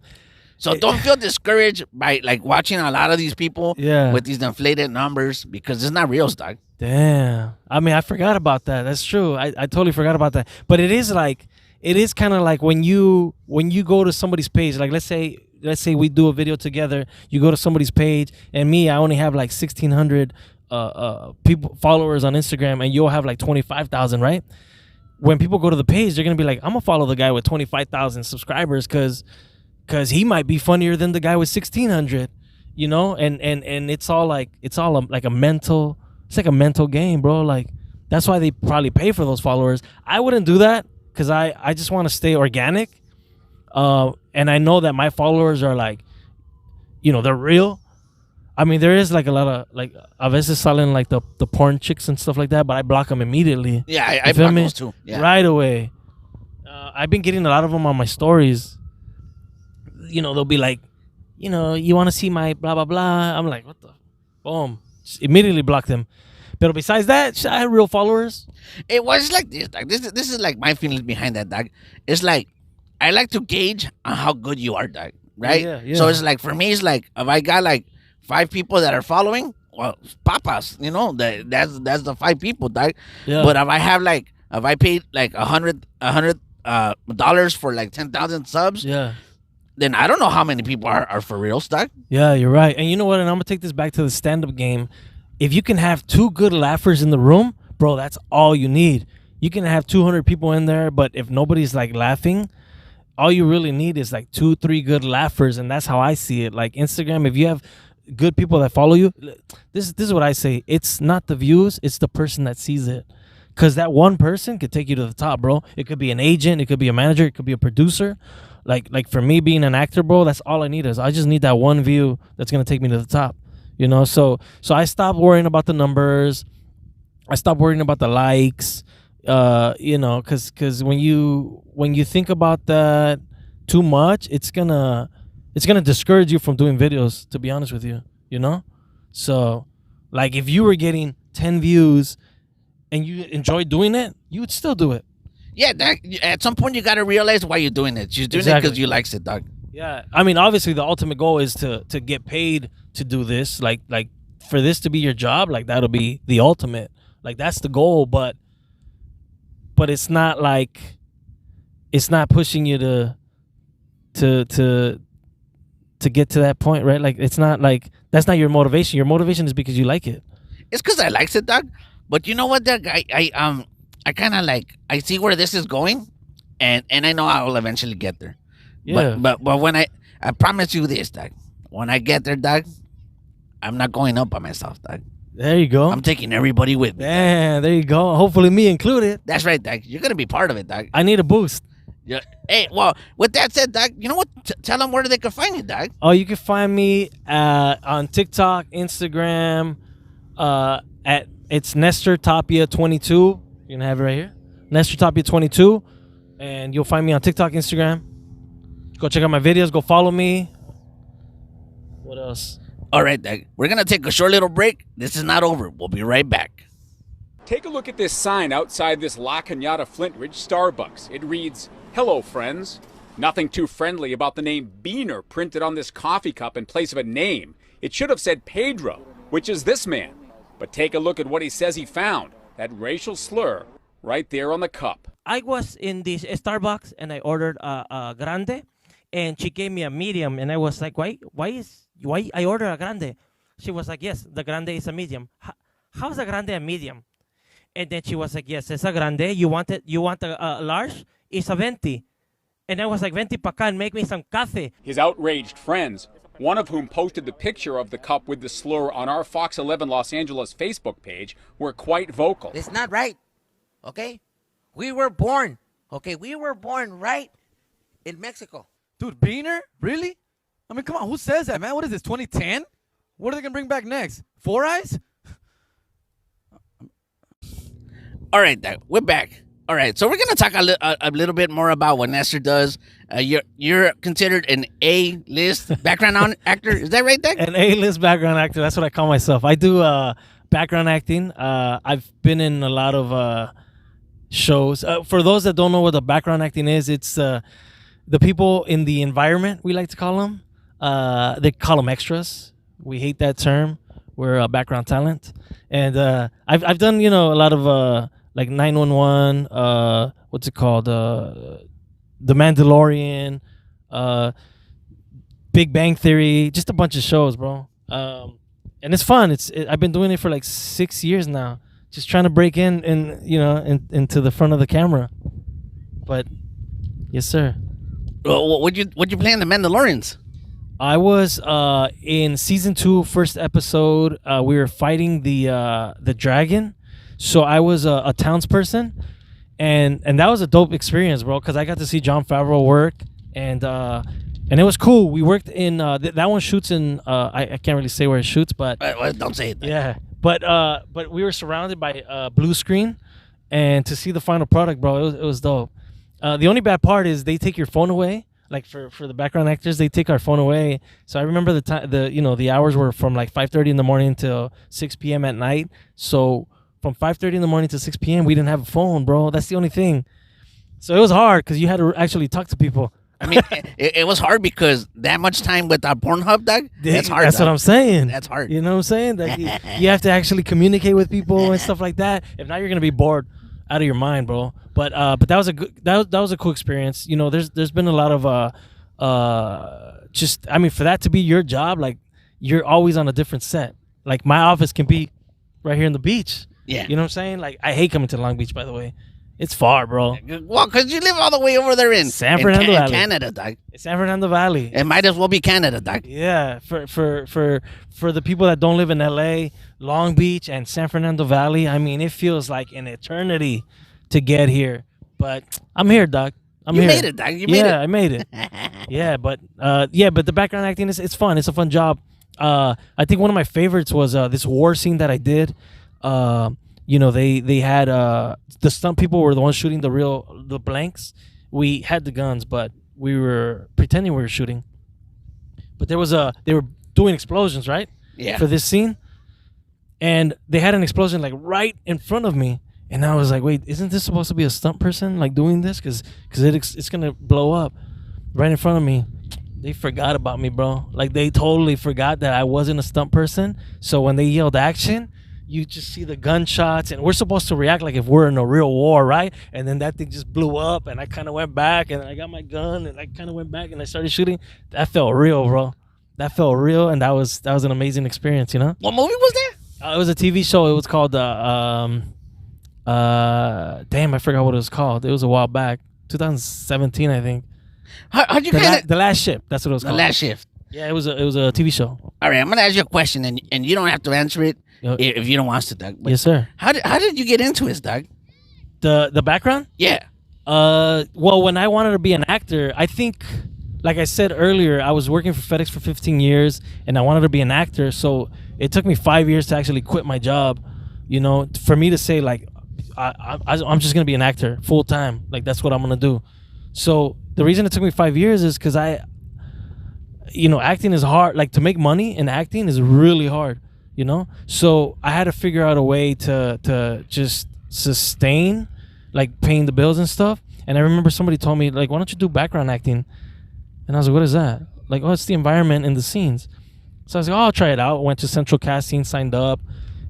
So don't feel discouraged by like watching a lot of these people Yeah. with these inflated numbers because it's not real, dog. Damn. I mean, I forgot about that. That's true. I totally forgot about that. But it is kind of like when you go to somebody's page, like let's say we do a video together, you go to somebody's page, and me, I only have like 1,600 followers on Instagram, and you'll have like 25,000, right? When people go to the page, they're gonna be like, I'm gonna follow the guy with 25,000 subscribers because he might be funnier than the guy with 1,600, and it's all like a mental. It's like a mental game, bro. Like that's why they probably pay for those followers. I wouldn't do that because I just want to stay organic, and I know that my followers are like, they're real. I mean, there is like a lot of like a veces salen like the porn chicks and stuff like that, but I block them immediately. Yeah, I block those too. Yeah. Right away. I've been getting a lot of them on my stories. They'll be like, you want to see my blah blah blah. I'm like, what the, boom, just immediately block them. But besides that, I have real followers. It was like this, dog. This is like my feelings behind that, dog. It's like I like to gauge on how good you are, dog. Right? Yeah. So it's like for me, it's like if I got like 5 people that are following, well, papas, that's the 5 people, dog. Yeah. But if I paid like $100 for like 10,000 subs, Yeah. then I don't know how many people are for real, dog. Yeah, you're right. And you know what? And I'm gonna take this back to the stand-up game. If you can have 2 good laughers in the room, bro, that's all you need. You can have 200 people in there, but if nobody's like laughing, all you really need is like 2-3 good laughers, and that's how I see it. Like Instagram, if you have good people that follow you, this is what I say. It's not the views, it's the person that sees it. Because that one person could take you to the top, bro. It could be an agent, it could be a manager, it could be a producer. Like for me being an actor, bro, that's all I need is I just need that one view that's gonna take me to the top. So I stopped worrying about the numbers. I stopped worrying about the likes. Because when you think about that too much, it's gonna discourage you from doing videos, to be honest with you. So like if you were getting 10 views and you enjoy doing it, you would still do it. Yeah, at some point you gotta realize why you're doing it. You're doing it because you likes it, dog. Yeah, I mean, obviously the ultimate goal is to get paid to do this. Like for this to be your job, like that'll be the ultimate. Like that's the goal, but it's not like it's not pushing you to get to that point, right? Like it's not like that's not your motivation. Your motivation is because you like it. It's because I likes it, dog. But you know what, dog? I kind of like I see where this is going, and I know I will eventually get there. Yeah. But when I promise you this, dog. When I get there, dog, I'm not going up by myself, dog. There you go. I'm taking everybody with me. Yeah, there you go. Hopefully me included. That's right, dog. You're gonna be part of it, dog. I need a boost. Yeah. Hey, well, with that said, dog, you know what? Tell them where they can find you, dog. Oh, you can find me on TikTok, Instagram, at it's Nestor Tapia 22. You're gonna have it right here, Nestor Tapia 22, and you'll find me on TikTok, Instagram. Go check out my videos. Go follow me. What else? All right, dog. We're gonna take a short little break. This is not over. We'll be right back. Take a look at this sign outside this La Cañada Flintridge Starbucks. It reads, "Hello, friends." Nothing too friendly about the name Beaner printed on this coffee cup in place of a name. It should have said Pedro, which is this man. But take a look at what he says he found. That racial slur right there on the cup. I was in this Starbucks and I ordered a grande, and she gave me a medium, and I was like, why I ordered a grande? She was like, yes, the grande is a medium. How's a grande a medium? And then she was like, yes, it's a grande. You want a large? It's a 20. And I was like, 20 pa acá, and make me some café. His outraged friends, one of whom posted the picture of the cup with the slur on our Fox 11 Los Angeles Facebook page, were quite vocal. It's not right. Okay? We were born. Okay, we were born right in Mexico. Dude, Beaner? Really? I mean, come on. Who says that, man? What is this, 2010? What are they going to bring back next? Four Eyes? All right, Doug, we're back. All right, so we're gonna talk a little bit more about what Nestor does. You're considered an A-list background actor. Is that right, Doug? An A-list background actor. That's what I call myself. I do background acting. I've been in a lot of shows. For those that don't know what the background acting is, it's the people in the environment, we like to call them. They call them extras. We hate that term. We're a background talent. And I've done, a lot of like 911, what's it called? The Mandalorian, Big Bang Theory, just a bunch of shows, bro. And it's fun. I've been doing it for like 6 years now, just trying to break into the front of the camera. But yes, sir. Well, what'd you play in the Mandalorians? I was in season 2, first episode. We were fighting the dragon. So I was a townsperson, and that was a dope experience, bro. Because I got to see Jon Favreau work, and it was cool. We worked in that one shoots in I can't really say where it shoots, but Don't say it. yeah. But we were surrounded by blue screen, and to see the final product, bro, it was dope. The only bad part is they take your phone away. Like for the background actors, they take our phone away. So I remember the time, the hours were from like 5:30 in the morning till 6 p.m. at night. So from 5:30 in the morning to 6 p.m., we didn't have a phone, bro. That's the only thing. So it was hard because you had to actually talk to people. I mean, it was hard because that much time without Pornhub, Doug. That's hard. That's Doug. what I'm saying. That's hard. You know what I'm saying? Like you have to actually communicate with people and stuff like that. If not, you're gonna be bored out of your mind, bro. But that was that was a cool experience. There's been a lot of for that to be your job, like you're always on a different set. Like my office can be right here in the beach. Yeah. You know what I'm saying? Like I hate coming to Long Beach, by the way. It's far, bro. Well, because you live all the way over there in San Fernando Valley. Canada, Doug. It's San Fernando Valley. It might as well be Canada, Doug. Yeah, for the people that don't live in LA, Long Beach and San Fernando Valley, I mean, it feels like an eternity to get here. But I'm here, Doc. You made it, Doc. You made it. Yeah, I made it. but the background acting it's fun. It's a fun job. I think one of my favorites was this war scene that I did. They had the stunt people were the ones shooting the blanks. We had the guns, but we were pretending we were shooting. But they were doing explosions, right? Yeah. For this scene, and they had an explosion like right in front of me, and I was like, wait, isn't this supposed to be a stunt person like doing this? Because it's gonna blow up right in front of me. They forgot about me, bro. Like they totally forgot that I wasn't a stunt person. So when they yelled action, you just see the gunshots, and we're supposed to react like if we're in a real war, right? And then that thing just blew up, and I kind of went back, and I got my gun, and I kind of went back, and I started shooting. That felt real, bro. That felt real, and that was an amazing experience, you know? What movie was that? It was a TV show. It was called, damn, I forgot what it was called. It was a while back. 2017, I think. How'd you kind of... The Last Ship. That's what it was The called. Last Shift. Yeah, it was a TV show. All right, I'm going to ask you a question, and you don't have to answer it if you don't want to, Doug. But Yes, sir. How did you get into this, Doug? The background? Yeah. Well, when I wanted to be an actor, I think, like I said earlier, I was working for FedEx for 15 years, and I wanted to be an actor. So it took me 5 years to actually quit my job, for me to say, like, I'm just going to be an actor full time. Like, that's what I'm going to do. So the reason it took me 5 years is because acting is hard. Like, to make money in acting is really hard, So I had to figure out a way to just sustain, like, paying the bills and stuff. And I remember somebody told me, like, why don't you do background acting? And I was like, what is that? Like, oh, it's the environment and the scenes. So I was like, oh, I'll try it out. Went to Central Casting, signed up,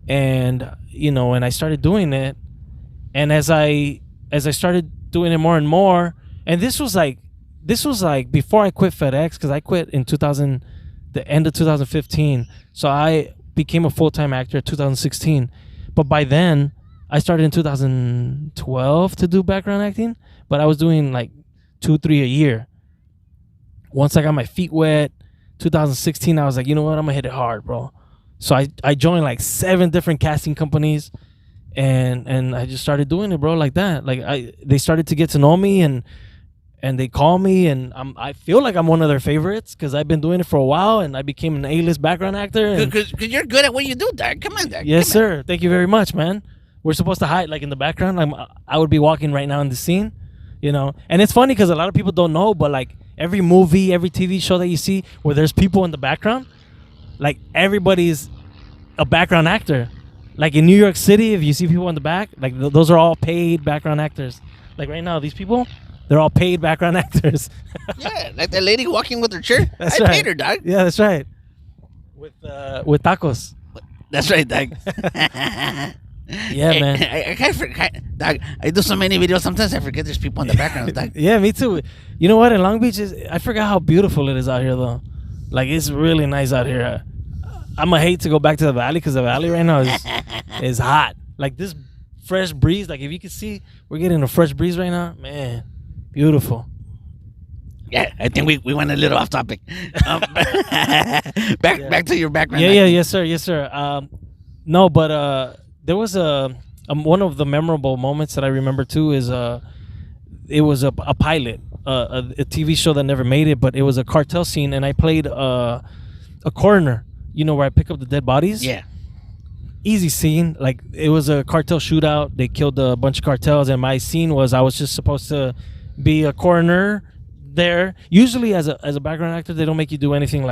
and and I started doing it. And as I started doing it more and more, and this was like before I quit FedEx, because I quit in the end of 2015. So I became a full-time actor in 2016. But by then, I started in 2012 to do background acting, but I was doing like 2-3 a year. Once I got my feet wet, 2016, I was like, you know what? I'm gonna hit it hard, bro. So I joined like 7 different casting companies, and I just started doing it, bro, like that. Like they started to get to know me, and they call me, and I feel like I'm one of their favorites because I've been doing it for a while, and I became an A-list background actor. Because you're good at what you do, Doug. Come on, Doug. Yes, sir. Thank you very much, man. We're supposed to hide like in the background. I would be walking right now in the scene, you know. And it's funny because a lot of people don't know, but like every movie, every TV show that you see where there's people in the background, like everybody's a background actor. Like in New York City, if you see people in the back, like those are all paid background actors. Like right now, these people, they're all paid background actors. Yeah, like that lady walking with her chair. That's I right. paid her, Doug. Yeah, that's right. With tacos. That's right, Doug. Yeah, man. I can't forget, Doug. I do so many videos. Sometimes I forget there's people in the background, Doug. Yeah, me too. You know what? In Long Beach, I forgot how beautiful it is out here, though. Like, it's really nice out here. I'm going to hate to go back to the valley because the valley right now is hot. Like, this fresh breeze, like, if you can see, we're getting a fresh breeze right now. Man, beautiful. Yeah, I think we went a little off topic. Back to your background. Yeah, yes, sir. No, but there was one of the memorable moments that I remember too is it was a pilot, a TV show that never made it, but it was a cartel scene, and I played a coroner. You know, where I pick up the dead bodies. Yeah. Easy scene. Like, it was a cartel shootout. They killed a bunch of cartels, and my scene was I was just supposed to be a coroner there. Usually, as a background actor, they don't make you do anything.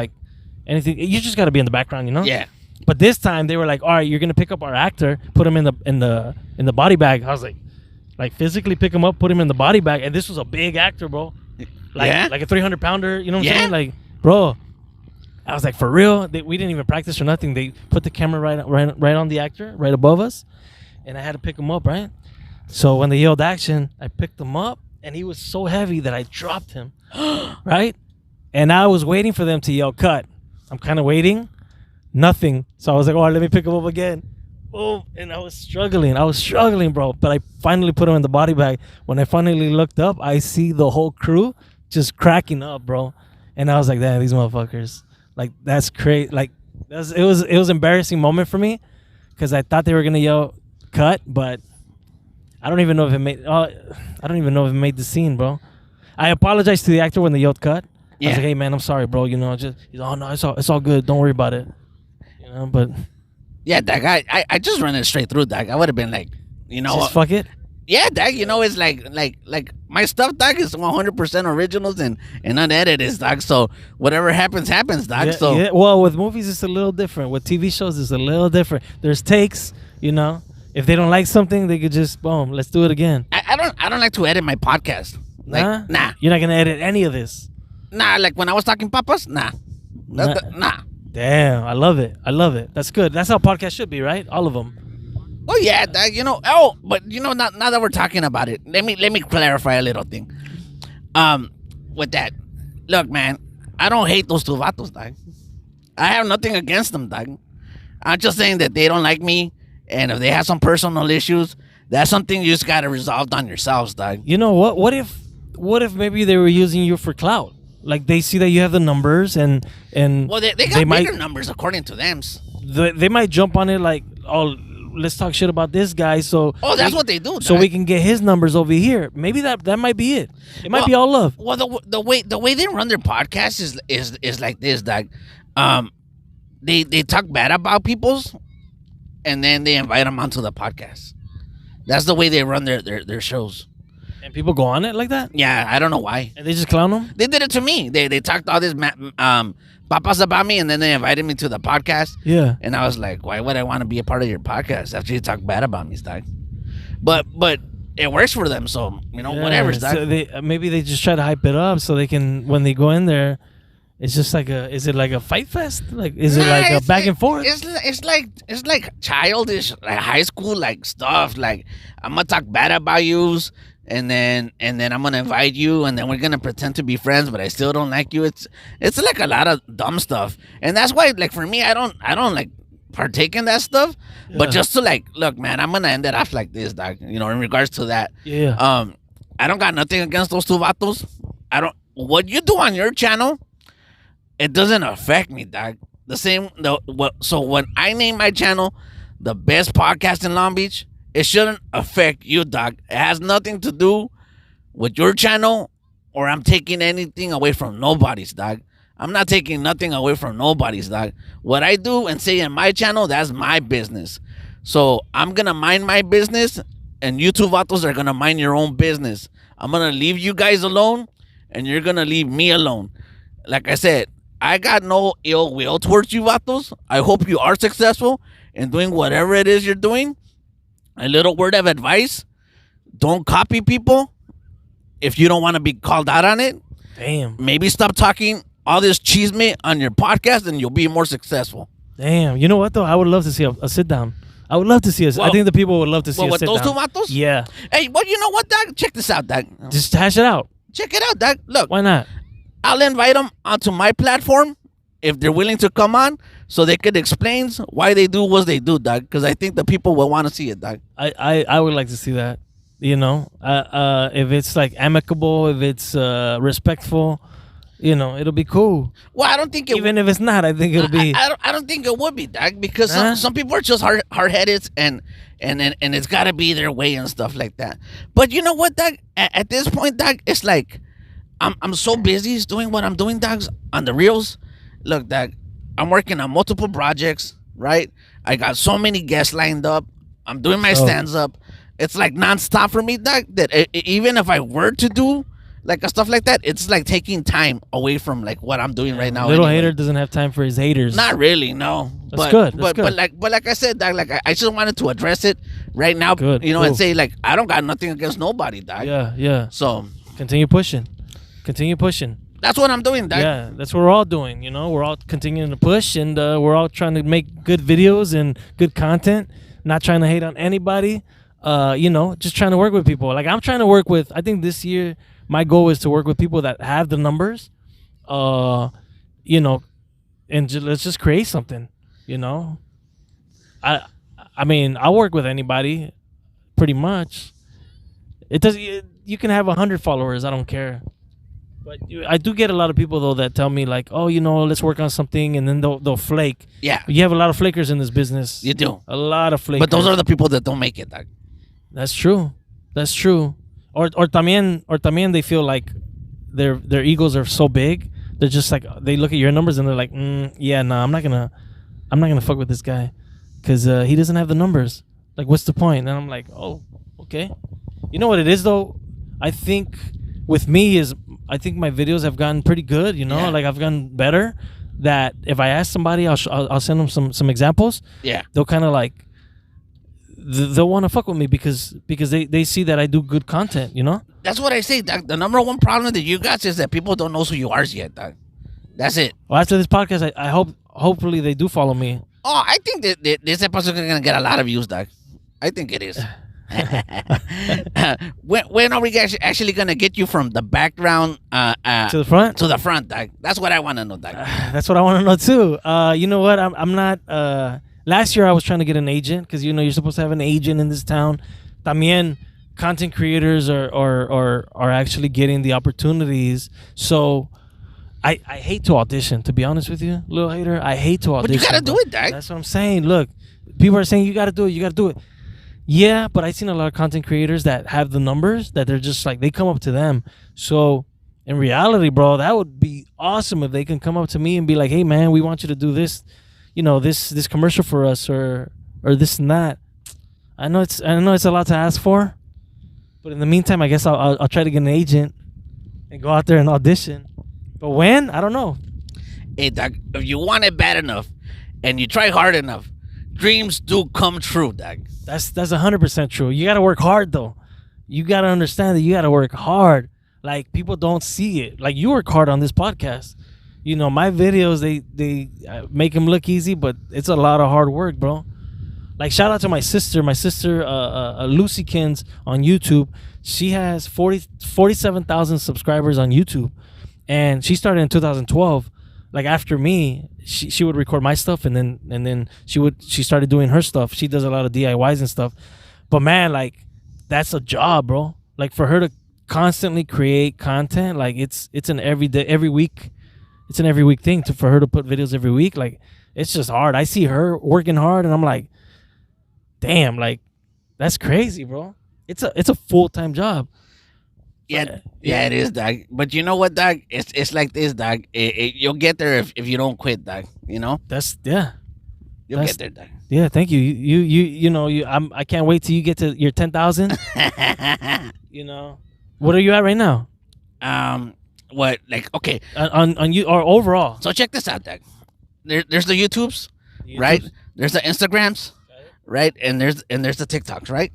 You just got to be in the background, you know. Yeah. But this time they were like, all right, you're gonna pick up our actor, put him in the body bag. I was like physically pick him up, put him in the body bag, and this was a big actor, bro. Like a 300-pounder. You know what I'm saying? Like, bro. I was like, for real? We didn't even practice or nothing. They put the camera right on the actor, right above us, and I had to pick him up, right? So when they yelled action, I picked him up, and he was so heavy that I dropped him, right? And I was waiting for them to yell cut. I'm kind of waiting. Nothing. So I was like, oh, let me pick him up again. Boom. And I was struggling, bro. But I finally put him in the body bag. When I finally looked up, I see the whole crew just cracking up, bro. And I was like, damn, these motherfuckers. Like, that's crazy. Like, it was an embarrassing moment for me because I thought they were gonna yell cut, but I don't even know if it made. I don't even know if it made the scene, bro. I apologized to the actor when they yelled cut. Yeah. I was like, hey man, I'm sorry, bro. You know, he's oh no, it's all good. Don't worry about it. You know, but yeah, Doug. I just run it straight through, Doug. I would have been like, you know, just fuck it. Yeah, Doug. You know, it's like my stuff, Doug, is 100% originals and unedited, Doug. So whatever happens, Doug. Yeah, so yeah. Well, with movies, it's a little different. With TV shows, it's a little different. There's takes, you know. If they don't like something, they could just boom, let's do it again. I don't like to edit my podcast. Like, nah. You're not gonna edit any of this. Nah, like when I was talking papas, nah. Nah. Damn, I love it. That's good. That's how podcasts should be, right? All of them. Oh yeah, Doug, you know. Oh, but you know, now that we're talking about it, let me clarify a little thing. With that, look, man, I don't hate those two vatos, Doug. I have nothing against them, Doug. I'm just saying that they don't like me, and if they have some personal issues, that's something you just gotta resolve on yourselves, Doug. You know what? What if maybe they were using you for clout? Like, they see that you have the numbers, and well, they got bigger numbers according to them. They might jump on it like, oh, let's talk shit about this guy. So that's what they do. So we can get his numbers over here. Maybe that might be it. It might be all love. Well, the way they run their podcast is like this, Doug. They talk bad about people's, and then they invite them onto the podcast. That's the way they run their shows. And people go on it like that? Yeah, I don't know why. And they just clown them? They did it to me. They talked all this papas about me, and then they invited me to the podcast. Yeah. And I was like, why would I want to be a part of your podcast after you talk bad about me, Doug? But it works for them, so, you know, whatever, Doug. So maybe they just try to hype it up so they can, when they go in there, it's just like is it like a fight fest? Like, is it like a back and forth? It's like childish, like high school, like stuff. Like, I'm gonna talk bad about yous, and then I'm gonna invite you, and then we're gonna pretend to be friends, but I still don't like you. It's like a lot of dumb stuff, and that's why, like, for me, I don't like partake in that stuff. Yeah. But just to, like, look, man, I'm gonna end it off like this, Doc. You know, in regards to that. Yeah. I don't got nothing against those two vatos. What you do on your channel, it doesn't affect me, Doc. So when I name my channel the best podcast in Long Beach, it shouldn't affect you, dog. It has nothing to do with your channel, or I'm taking anything away from nobody's, dog. I'm not taking nothing away from nobody's, dog. What I do and say in my channel, that's my business. So I'm gonna mind my business, and you two vatos are gonna mind your own business. I'm gonna leave you guys alone, and you're gonna leave me alone. Like I said, I got no ill will towards you vatos. I hope you are successful in doing whatever it is you're doing. A little word of advice: don't copy people if you don't want to be called out on it. Damn. Maybe stop talking all this chisme on your podcast, and you'll be more successful. Damn. You know what though? I would love to see a sit down. I would love to see us. I think the people would love to see a with sit those down. two vatos? Yeah. Hey, well, you know what, dog? Check this out, dog. Just hash it out. Check it out, dog. Look, Why not? I'll invite them onto my platform if they're willing to come on, so they could explain why they do what they do, dog. Because I think the people will want to see it, dog. I would like to see that. You know, if it's like amicable, if it's respectful, you know, it'll be cool. Well, I don't think it. Even if it's not, I think it'll be. I don't think it would be, dog, because Nah. some people are just hard headed and it's got to be their way and stuff like that. But you know what, dog? At this point, dog, it's like I'm so busy doing what I'm doing, dogs, on the reels. Look, dog, I'm working on multiple projects, right? I got so many guests lined up. I'm doing my stands up. It's like nonstop for me, dog. That even if I were to do like stuff like that, it's like taking time away from like what I'm doing right now. Little anyway. hater doesn't have time for his haters. Not really, no. That's good. That's good. But like I said, dog, like I just wanted to address it right now, Good, you know, cool. and say like I don't got nothing against nobody, dog. Yeah. So Continue pushing. Continue pushing. that's what I'm doing, dog. Yeah, that's what we're all doing. You know, we're all continuing to push, and we're all trying to make good videos and good content. Not trying to hate on anybody. You know, just trying to work with people. Like I'm trying to work with. I think this year my goal is to work with people that have the numbers. You know, and let's just create something. You know, I mean, I'll work with anybody, pretty much. It does. You can have 100 followers. I don't care. But I do get a lot of people though that tell me like, oh, you know, let's work on something, and then they'll flake. Yeah. You have a lot of flakers in this business. You do. A lot of flakers. But those are the people that don't make it, dog. That's true. That's true. Or también they feel like their egos are so big. They're just like, they look at your numbers and they're like, yeah, nah, I'm not gonna fuck with this guy because he doesn't have the numbers. Like, what's the point? And I'm like, oh, okay. You know what it is though? I think with me is I think my videos have gotten pretty good. You know, Yeah. like I've gotten better. That if I ask somebody, I'll send them some examples. Yeah. They'll kind of like they'll want to fuck with me because they see that I do good content. You know. That's what I say, dog. The number one problem that you got is that people don't know who you are yet, dog. That's it. Well, after this podcast, I hopefully they do follow me. Oh, I think that this episode is gonna get a lot of views, dog. I think it is. When are we actually gonna get you from the background To the front? to the front, dog? That's what I want to know, dog. That's what I want to know too. You know what? I'm not. Last year I was trying to get an agent because you know you're supposed to have an agent in this town. También content creators are actually getting the opportunities. So I hate to audition. To be honest with you, little hater, I hate to audition. But you gotta do it, dog. That's what I'm saying. Look, people are saying you gotta do it. You gotta do it. Yeah, but I've seen a lot of content creators that have the numbers that they're just like they come up to them. So in reality, bro, that would be awesome if they can come up to me and be like, "Hey, man, we want you to do this, you know, this commercial for us, or this and that." I know it's a lot to ask for, but in the meantime, I guess I'll try to get an agent and go out there and audition. But when? I don't know. Hey, dog, if you want it bad enough and you try hard enough, dreams do come true, dog. That's 100% true. You got to work hard though. You got to understand that you got to work hard. Like people don't see it. Like you work hard on this podcast. You know, my videos they make them look easy, but it's a lot of hard work, bro. Like shout out to my sister Lucykins on YouTube. She has 47,000 subscribers on YouTube, and she started in 2012. Like after me, she would record my stuff, and then she started doing her stuff. She does a lot of DIYs and stuff. But man, like that's a job, bro. Like for her to constantly create content, like it's an every week thing for her to put videos every week. Like it's just hard. I see her working hard, and I'm like, damn, like That's crazy, bro. It's a full-time job. Yeah, it is, dog. But you know what, dog? It's like this, dog. You'll get there if you don't quit, dog. You know, That's yeah. you'll That's- get there, dog. Yeah, thank you. You know, I can't wait till you get to your 10,000. You know. What are you at right now? What? Like, okay. On you or overall? So check this out, dog. There's the YouTubes, right? There's the Instagrams, right? And there's the TikToks, right?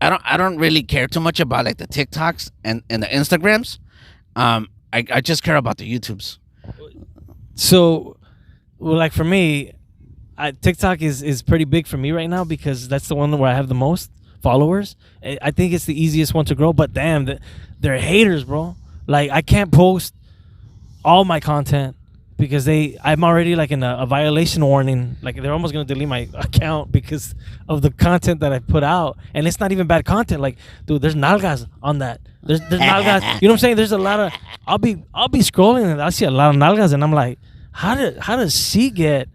I don't really care too much about like the TikToks and the Instagrams. I just care about the YouTubes. So, well, like for me, TikTok is pretty big for me right now because that's the one where I have the most followers. I think it's the easiest one to grow. But damn, they're haters, bro. Like I can't post all my content because I'm already like in a violation warning. Like they're almost gonna delete my account because of the content that I put out, and it's not even bad content. Like, dude, there's nalgas on that. There's nalgas. You know what I'm saying? There's a lot of. I'll be scrolling and I see a lot of nalgas, and I'm like, how does she get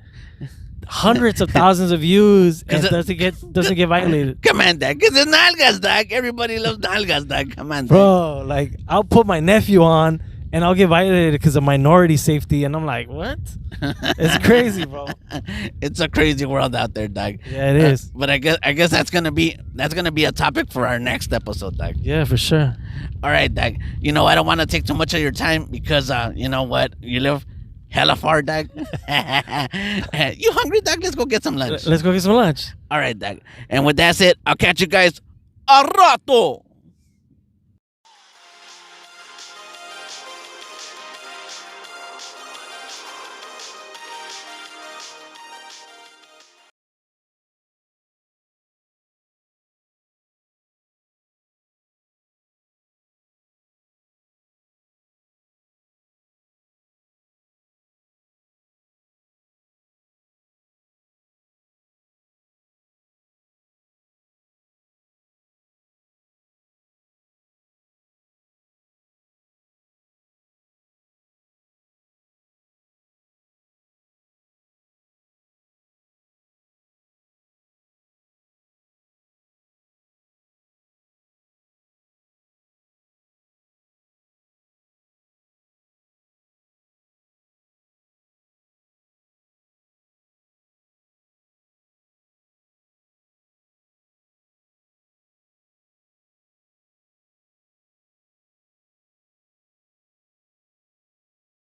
hundreds of thousands of views and doesn't get violated? Come on, dog. Cause it's nalgas, dog. Everybody loves nalgas, dog. Come on, dog. Bro, like I'll put my nephew on and I'll get violated because of minority safety, and I'm like, what? It's crazy, bro. It's a crazy world out there, dog. Yeah, it is. But I guess that's gonna be a topic for our next episode, dog. Yeah, for sure. All right, dog. You know, I don't want to take too much of your time because you know what, you live hella far, dog. You hungry, dog? Let's go get some lunch. Let's go get some lunch. All right, dog. And with that said, I'll catch you guys a rato.